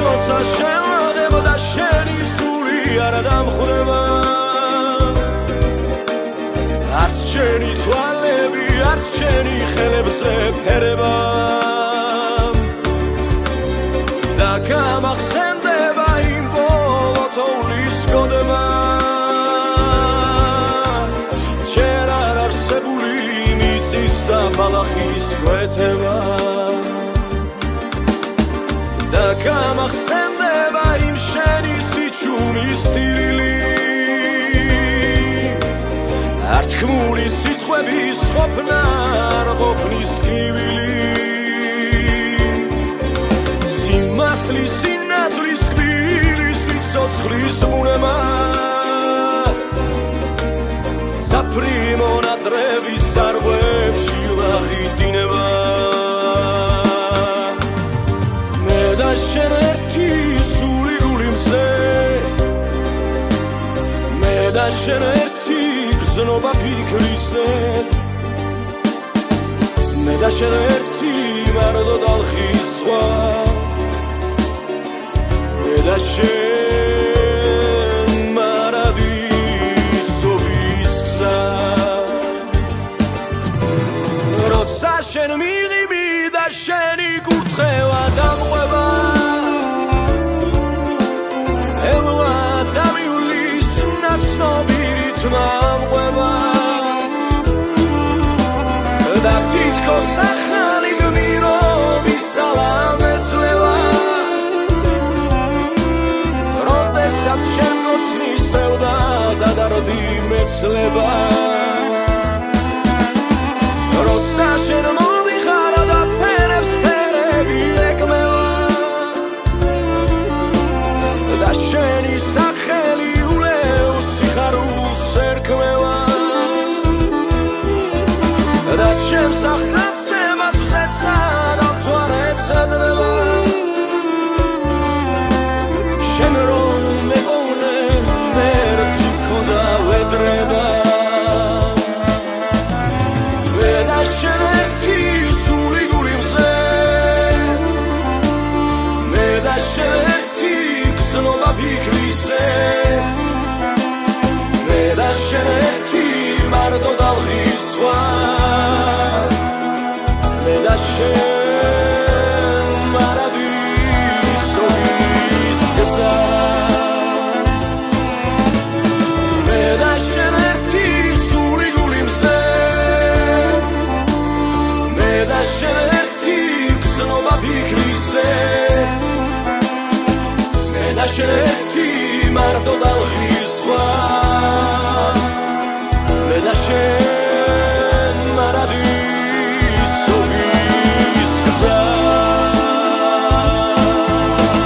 როცა შევაღებ და შენი სული არ დამხვდება არც შენი თვალები არც შენი ხელებზე ფერება და გამახსენდება იმ ბოლო თოვლის გონება ჯერ არ არსებული მიწის და ბალახის კვეთება და გამახსენდება იმ შენი სიჩუმის ტირილი არ თქმული სიტყვების ყოფნა არ ყოფნის ტკივილი სიმართლის სინათლის ტკბილი სიცოცხლის ბუნება საფრი მონატრების სარღვებში ვახიდინება მე და შენ ერთი სული გულიმზე მე და შენ ერთი გრძნობა ფიქრიზე მე და შენ ერთი მარტო დალხის სხვა მე და შენ მარადისობის გზა როცა შენ მიღიმი და შენი კურთხევა დამყვება ელვა დამივლის ნაცნობი რითმა ამყვება და თითქოს ახალი გმირობის სალამ ეძლევა როდესაც შენ გოცნისევდა და დარდი მეცლება როცა შენ მომიხარ და ფერებს ფერები ეკმევა და შენი სახელი ულევს სიხარულს ერქმევა და ჩემს ახტაცებას ვზეცა და მთვარეს ადრება შენ რომ მეყოვნე მერცი მქონდა ვედრება მე და შენ ერთი სული გულიმზე მე და შენ ერთი გრძნობა ფიქრიზე მე და შენ ერთი მარტო დალხის სხვა მე და შენ მარადისობის გზა მე და შენ ერთი სული გულიმზე მე და შენ ერთი გრძნობა ფიქრიზე მე და შენ ერთი მარტო დალხის სხვა